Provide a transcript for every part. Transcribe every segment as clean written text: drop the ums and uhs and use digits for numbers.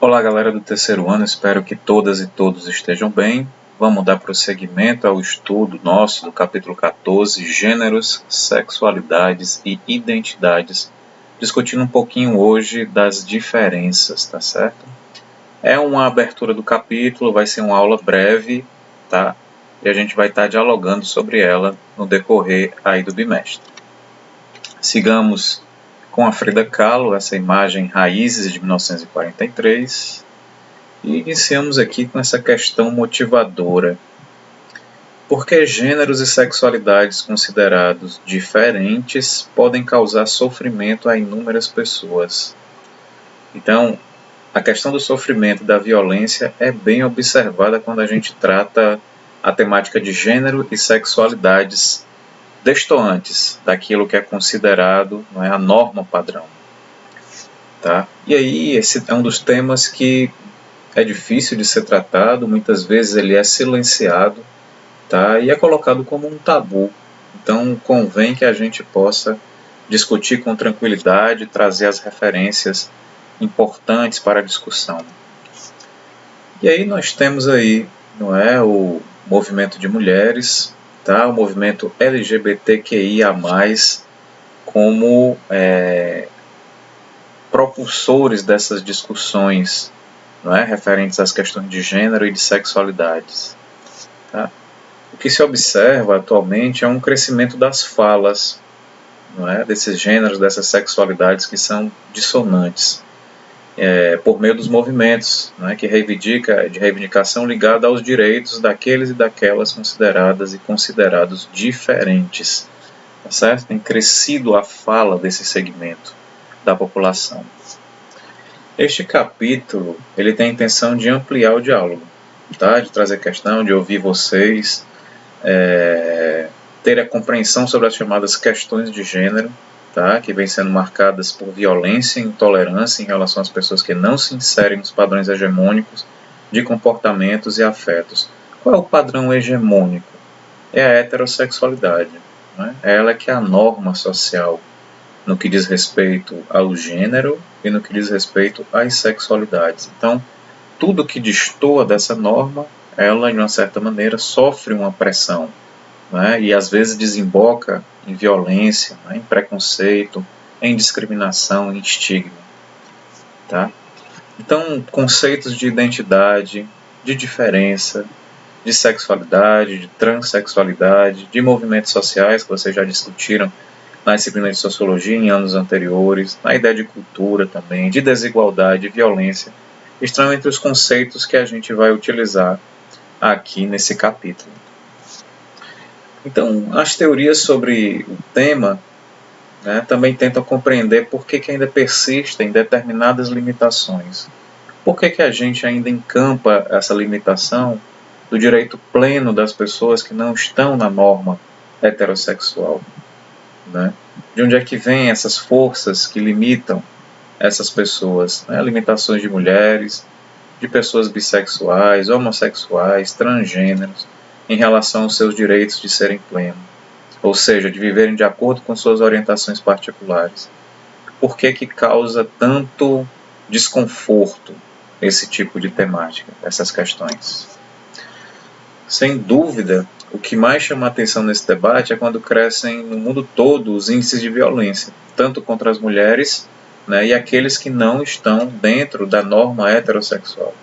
Olá galera do terceiro ano, espero que todas e todos estejam bem. Vamos dar prosseguimento ao estudo nosso do capítulo 14, Gêneros, Sexualidades e Identidades, discutindo um pouquinho hoje das diferenças, tá certo? É uma abertura do capítulo, vai ser uma aula breve, tá? E a gente vai estar dialogando sobre ela no decorrer aí do bimestre. Sigamos com a Frida Kahlo, essa imagem Raízes de 1943, e iniciamos aqui com essa questão motivadora. Por que gêneros e sexualidades considerados diferentes podem causar sofrimento a inúmeras pessoas? Então, a questão do sofrimento e da violência é bem observada quando a gente trata a temática de gênero e sexualidades destoantes daquilo que é considerado, não é, a norma padrão. Tá? E aí esse é um dos temas que é difícil de ser tratado, muitas vezes ele é silenciado, tá? E é colocado como um tabu. Então convém que a gente possa discutir com tranquilidade, trazer as referências importantes para a discussão. E aí nós temos aí, não é, o movimento de mulheres, tá? O movimento LGBTQIA+, como propulsores dessas discussões, não é? Referentes às questões de gênero e de sexualidades. Tá? O que se observa atualmente é um crescimento das falas, não é? Desses gêneros, dessas sexualidades que são dissonantes, por meio dos movimentos, não é? Que reivindica de reivindicação ligada aos direitos daqueles e daquelas consideradas e considerados diferentes. Tá certo? Tem crescido a fala desse segmento da população. Este capítulo ele tem a intenção de ampliar o diálogo, tá? De trazer questão, de ouvir vocês, ter a compreensão sobre as chamadas questões de gênero, tá? Que vem sendo marcadas por violência e intolerância em relação às pessoas que não se inserem nos padrões hegemônicos de comportamentos e afetos. Qual é o padrão hegemônico? É a heterossexualidade. Né? Ela que é a norma social no que diz respeito ao gênero e no que diz respeito às sexualidades. Então, tudo que destoa dessa norma, ela, de uma certa maneira, sofre uma pressão, né? E às vezes desemboca em violência, né? Em preconceito, em discriminação, em estigma. Tá? Então, conceitos de identidade, de diferença, de sexualidade, de transexualidade, de movimentos sociais, que vocês já discutiram na disciplina de sociologia em anos anteriores, na ideia de cultura também, de desigualdade, de violência, estão entre os conceitos que a gente vai utilizar aqui nesse capítulo. Então, as teorias sobre o tema, né, também tentam compreender por que ainda persistem determinadas limitações. Por que a gente ainda encampa essa limitação do direito pleno das pessoas que não estão na norma heterossexual? Né? De onde é que vêm essas forças que limitam essas pessoas? Né? Limitações de mulheres, de pessoas bissexuais, homossexuais, transgêneros, em relação aos seus direitos de serem plenos, ou seja, de viverem de acordo com suas orientações particulares. Por que causa tanto desconforto esse tipo de temática, essas questões? Sem dúvida, o que mais chama a atenção nesse debate é quando crescem no mundo todo os índices de violência, tanto contra as mulheres, né, e aqueles que não estão dentro da norma heterossexual,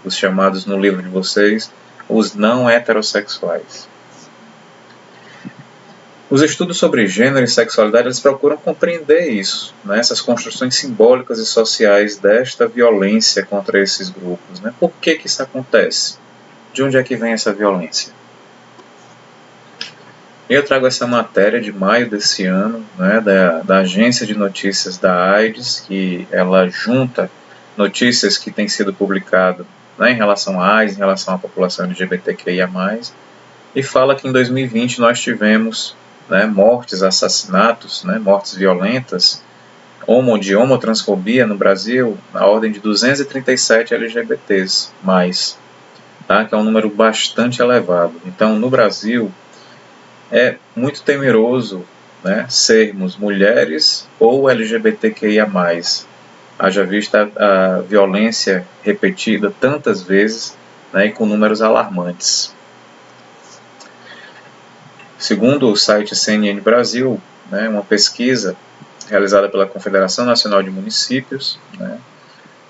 os chamados no livro de vocês, os não heterossexuais. Os estudos sobre gênero e sexualidade eles procuram compreender isso, né, essas construções simbólicas e sociais desta violência contra esses grupos. Né? Por que isso acontece? De onde é que vem essa violência? Eu trago essa matéria de maio desse ano, né, da Agência de Notícias da AIDS, que ela junta notícias que têm sido publicadas, né, em relação à AIDS, em relação à população LGBTQIA+, e fala que em 2020 nós tivemos, né, mortes, assassinatos, né, mortes violentas, de homotransfobia no Brasil, na ordem de 237 LGBTs+, tá, que é um número bastante elevado. Então, no Brasil, é muito temeroso, né, sermos mulheres ou LGBTQIA+, haja vista a violência repetida tantas vezes, né, e com números alarmantes. Segundo o site CNN Brasil, né, uma pesquisa realizada pela Confederação Nacional de Municípios, né,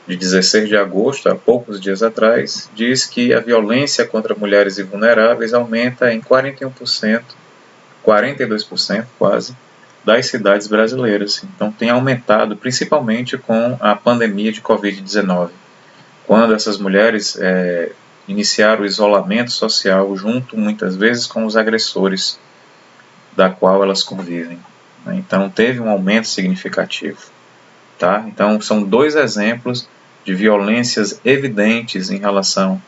de 16 de agosto, há poucos dias atrás, diz que a violência contra mulheres e vulneráveis aumenta em 41%, 42% quase, das cidades brasileiras. Então tem aumentado principalmente com a pandemia de Covid-19, quando essas mulheres iniciaram o isolamento social junto muitas vezes com os agressores da qual elas convivem. Então teve um aumento significativo. Tá? Então são dois exemplos de violências evidentes em relação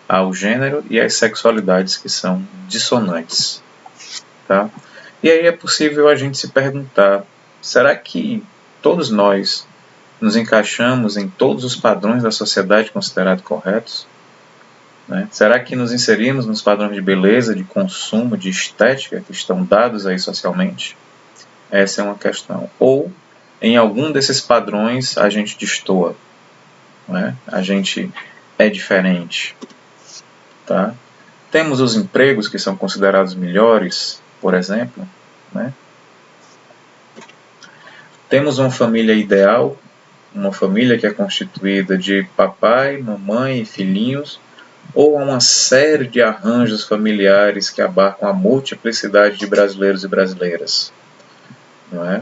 ao gênero e às sexualidades que são dissonantes. Tá? E aí é possível a gente se perguntar, será que todos nós nos encaixamos em todos os padrões da sociedade considerados corretos? Né? Será que nos inserimos nos padrões de beleza, de consumo, de estética que estão dados aí socialmente? Essa é uma questão. Ou em algum desses padrões a gente destoa, né? A gente é diferente. Tá? Temos os empregos que são considerados melhores, por exemplo. Né? Temos uma família ideal, uma família que é constituída de papai, mamãe e filhinhos, ou há uma série de arranjos familiares que abarcam a multiplicidade de brasileiros e brasileiras. Não é?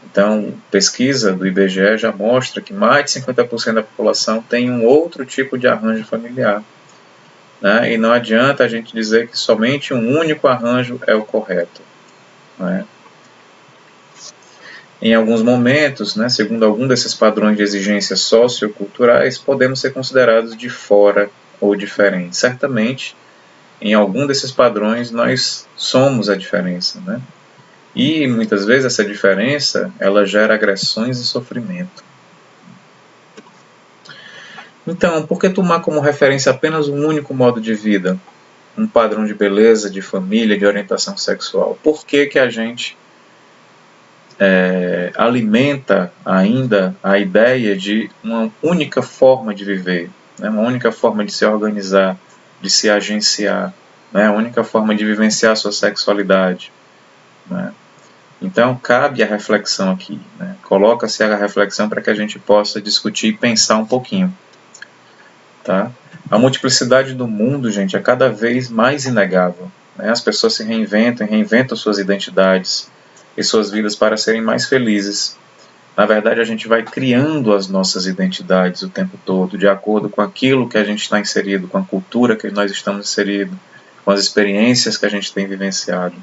Então, pesquisa do IBGE já mostra que mais de 50% da população tem um outro tipo de arranjo familiar. Né? E não adianta a gente dizer que somente um único arranjo é o correto. Né? Em alguns momentos, né, segundo algum desses padrões de exigências socioculturais, podemos ser considerados de fora ou diferentes. Certamente, em algum desses padrões, nós somos a diferença, né? E muitas vezes essa diferença ela gera agressões e sofrimento. Então, por que tomar como referência apenas um único modo de vida? Um padrão de beleza, de família, de orientação sexual? Por que a gente alimenta ainda a ideia de uma única forma de viver, né? Uma única forma de se organizar, de se agenciar, né? A única forma de vivenciar a sua sexualidade, né? Então, cabe a reflexão aqui, né? Coloca-se a reflexão para que a gente possa discutir e pensar um pouquinho. Tá? A multiplicidade do mundo, gente, é cada vez mais inegável. Né? As pessoas se reinventam suas identidades e suas vidas para serem mais felizes. Na verdade, a gente vai criando as nossas identidades o tempo todo, de acordo com aquilo que a gente está inserido, com a cultura que nós estamos inseridos, com as experiências que a gente tem vivenciado.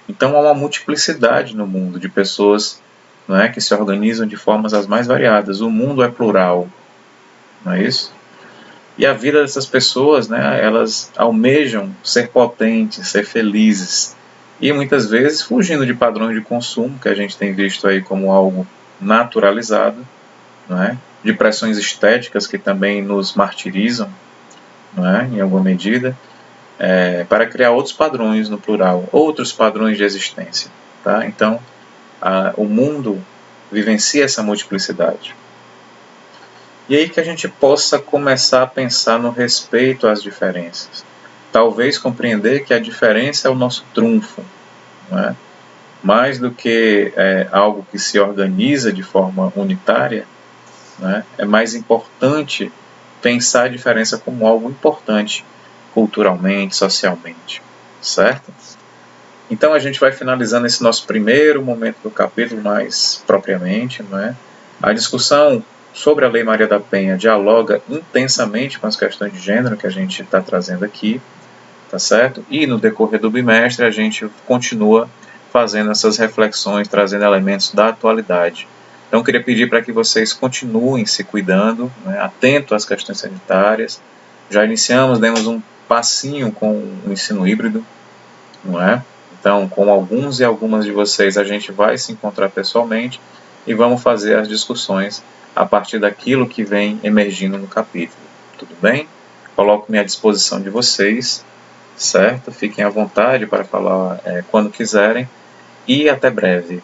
Então, há uma multiplicidade no mundo de pessoas, não é, que se organizam de formas as mais variadas. O mundo é plural, não é isso? E a vida dessas pessoas, né, elas almejam ser potentes, ser felizes. E muitas vezes fugindo de padrões de consumo, que a gente tem visto aí como algo naturalizado, não é? De pressões estéticas que também nos martirizam, não é? Em alguma medida, para criar outros padrões no plural, outros padrões de existência. Tá? Então, o mundo vivencia essa multiplicidade. E aí que a gente possa começar a pensar no respeito às diferenças. Talvez compreender que a diferença é o nosso trunfo, não é? Mais do que algo que se organiza de forma unitária, né? É mais importante pensar a diferença como algo importante culturalmente, socialmente, certo? Então a gente vai finalizando esse nosso primeiro momento do capítulo mais propriamente, não é? A discussão sobre a Lei Maria da Penha dialoga intensamente com as questões de gênero que a gente está trazendo aqui, tá certo? E no decorrer do bimestre a gente continua fazendo essas reflexões, trazendo elementos da atualidade. Então eu queria pedir para que vocês continuem se cuidando, né, atento às questões sanitárias. Já iniciamos, demos um passinho com o ensino híbrido, não é? Então, com alguns e algumas de vocês a gente vai se encontrar pessoalmente e vamos fazer as discussões a partir daquilo que vem emergindo no capítulo. Tudo bem? Coloco-me à disposição de vocês, certo? Fiquem à vontade para falar quando quiserem e até breve.